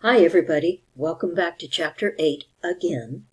Hi everybody, welcome back to Chapter 8 again.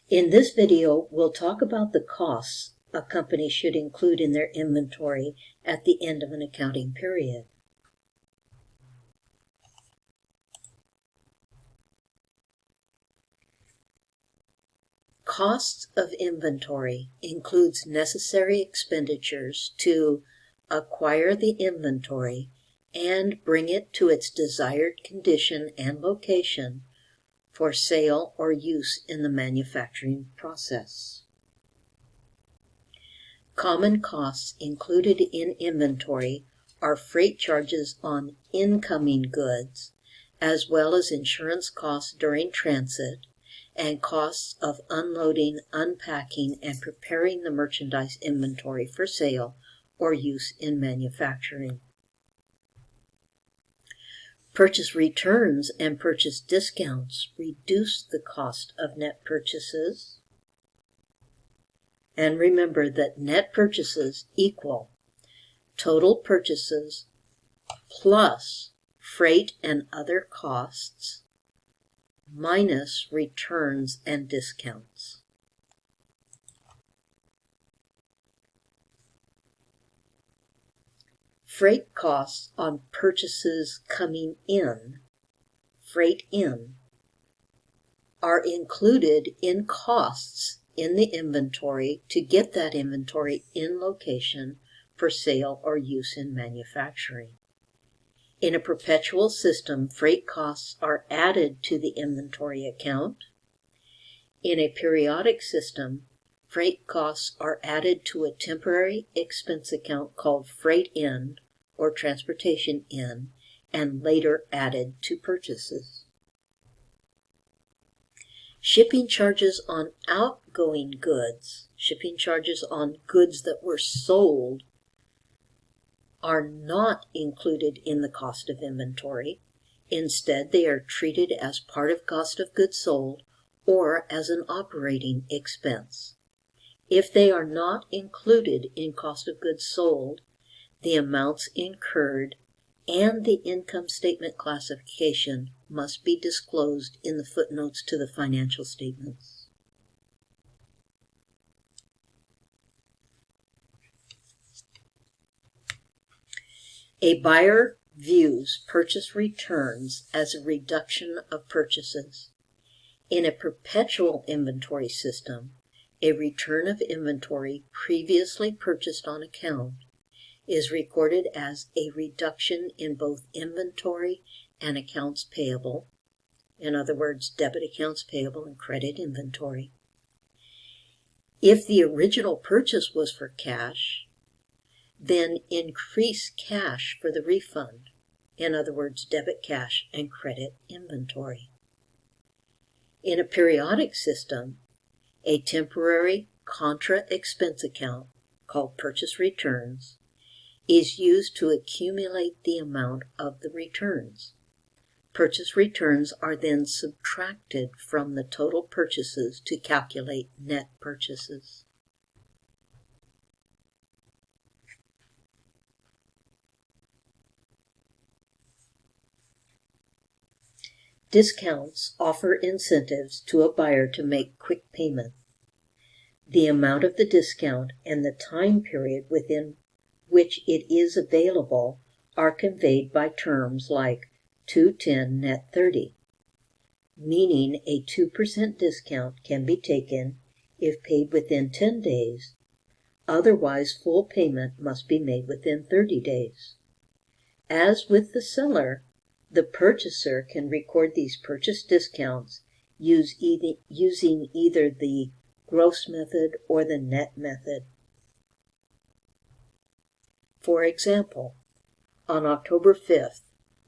In this video, we'll talk about the costs a company should include in their inventory at the end of an accounting period. Costs of inventory includes necessary expenditures to acquire the inventory and bring it to its desired condition and location for sale or use in the manufacturing process. Common costs included in inventory are freight charges on incoming goods, as well as insurance costs during transit, and costs of unloading, unpacking, and preparing the merchandise inventory for sale or use in manufacturing. Purchase returns and purchase discounts reduce the cost of net purchases. And remember that net purchases equal total purchases plus freight and other costs minus returns and discounts. Freight costs on purchases coming in, freight in, are included in costs in the inventory to get that inventory in location for sale or use in manufacturing. In a perpetual system, freight costs are added to the inventory account. In a periodic system, freight costs are added to a temporary expense account called freight in or transportation in, and later added to purchases. Shipping charges on outgoing goods, shipping charges on goods that were sold, are not included in the cost of inventory. Instead, they are treated as part of cost of goods sold or as an operating expense. If they are not included in cost of goods sold, the amounts incurred and the income statement classification must be disclosed in the footnotes to the financial statements. A buyer views purchase returns as a reduction of purchases. In a perpetual inventory system, a return of inventory previously purchased on account is recorded as a reduction in both inventory and accounts payable, in other words, debit accounts payable and credit inventory. If the original purchase was for cash, then increase cash for the refund, in other words, debit cash and credit inventory. In a periodic system, a temporary contra expense account called purchase returns is used to accumulate the amount of the returns. Purchase returns are then subtracted from the total purchases to calculate net purchases. Discounts offer incentives to a buyer to make quick payment. The amount of the discount and the time period within which it is available are conveyed by terms like 210 net 30, meaning a 2% discount can be taken if paid within 10 days, otherwise full payment must be made within 30 days. As with the seller, the purchaser can record these purchase discounts using either the gross method or the net method. For example, on October 5th,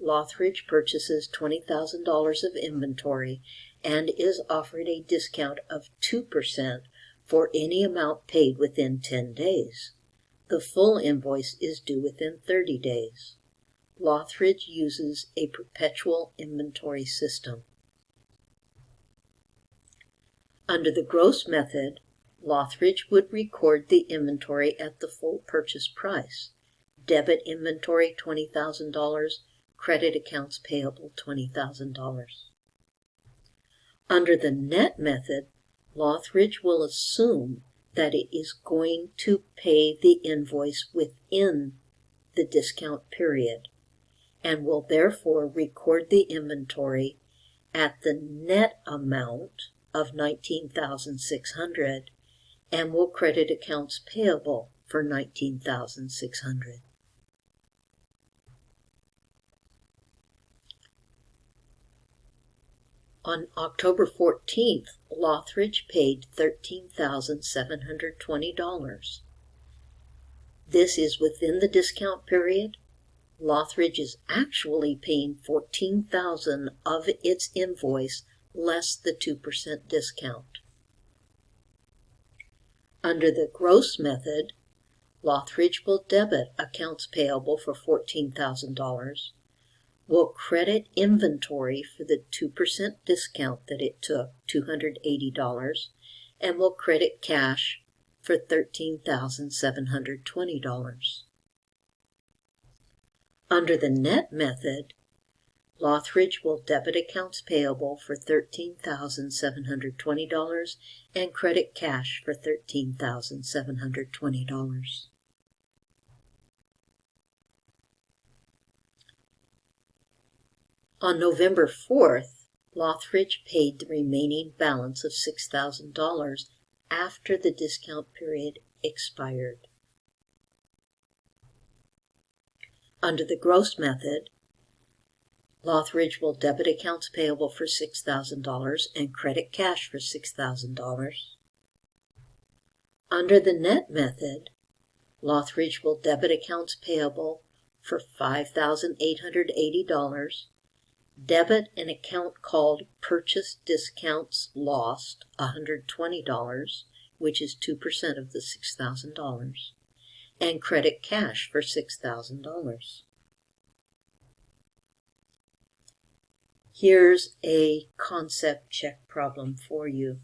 Lothridge purchases $20,000 of inventory and is offered a discount of 2% for any amount paid within 10 days. The full invoice is due within 30 days. Lothridge uses a perpetual inventory system. Under the gross method, Lothridge would record the inventory at the full purchase price. Debit inventory $20,000, credit accounts payable $20,000. Under the net method, Lothridge will assume that it is going to pay the invoice within the discount period and will therefore record the inventory at the net amount of $19,600 and will credit accounts payable for $19,600. On October 14th, Lothridge paid $13,720. This is within the discount period. Lothridge is actually paying $14,000 of its invoice less the 2% discount. Under the gross method, Lothridge will debit accounts payable for $14,000, will credit inventory for the 2% discount that it took, $280, and will credit cash for $13,720. Under the net method, Lothridge will debit accounts payable for $13,720 and credit cash for $13,720. On November 4th, Lothridge paid the remaining balance of $6,000 after the discount period expired. Under the gross method, Lothridge will debit accounts payable for $6,000 and credit cash for $6,000. Under the net method, Lothridge will debit accounts payable for $5,880, debit an account called Purchase Discounts Lost, $120, which is 2% of the $6,000, and credit cash for $6,000. Here's a concept check problem for you.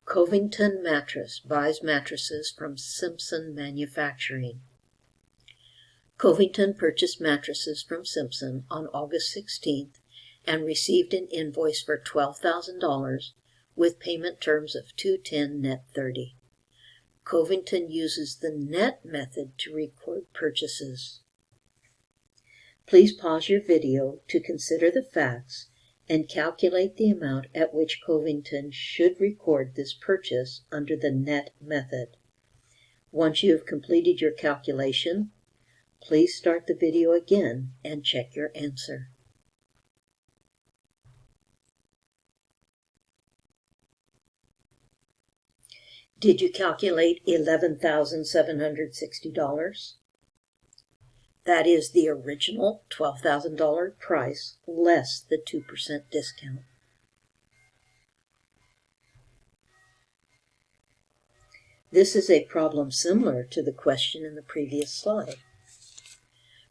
Covington Mattress buys mattresses from Simpson Manufacturing. Covington purchased mattresses from Simpson on August 16th and received an invoice for $12,000 with payment terms of $210 net 30. Covington uses the net method to record purchases. Please pause your video to consider the facts and calculate the amount at which Covington should record this purchase under the net method. Once you have completed your calculation, please start the video again and check your answer. Did you calculate $11,760? That is the original $12,000 price less the 2% discount. This is a problem similar to the question in the previous slide.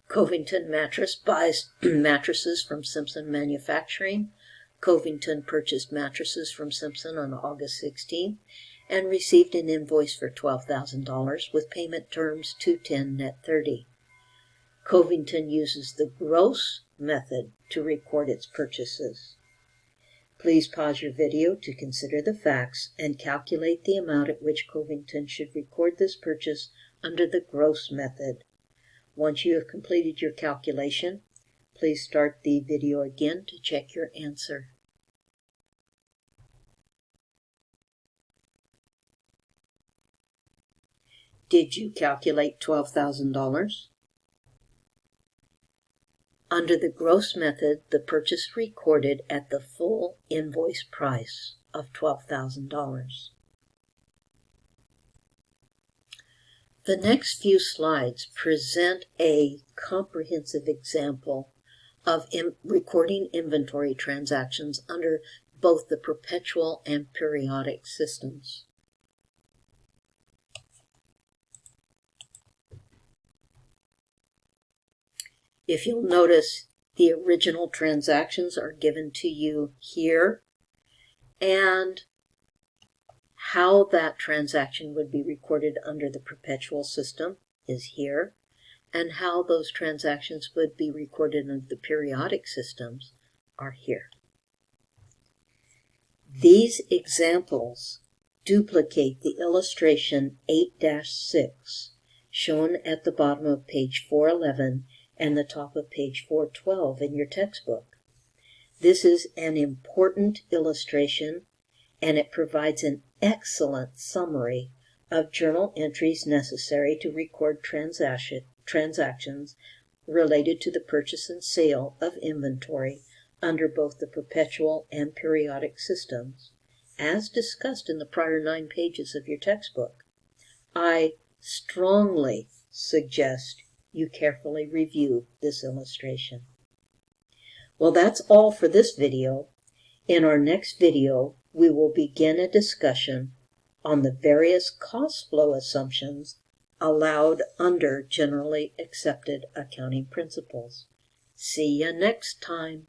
Covington Mattress buys mattresses from Simpson Manufacturing. Covington purchased mattresses from Simpson on August 16th and received an invoice for $12,000 with payment terms $210 net 30. Covington uses the gross method to record its purchases. Please pause your video to consider the facts and calculate the amount at which Covington should record this purchase under the gross method. Once you have completed your calculation, please start the video again to check your answer. Did you calculate $12,000? Under the gross method, the purchase recorded at the full invoice price of $12,000. The next few slides present a comprehensive example of recording inventory transactions under both the perpetual and periodic systems. If you'll notice, the original transactions are given to you here, and How that transaction would be recorded under the perpetual system is here, and how those transactions would be recorded under the periodic systems are here. These examples duplicate the illustration 8-6 shown at the bottom of page 411 and the top of page 412 in your textbook. This is an important illustration, and it provides an excellent summary of journal entries necessary to record transactions related to the purchase and sale of inventory under both the perpetual and periodic systems, as discussed in the prior 9 pages of your textbook. I strongly suggest you carefully review this illustration. Well, that's all for this video. In our next video, we will begin a discussion on the various cost flow assumptions allowed under generally accepted accounting principles. See you next time.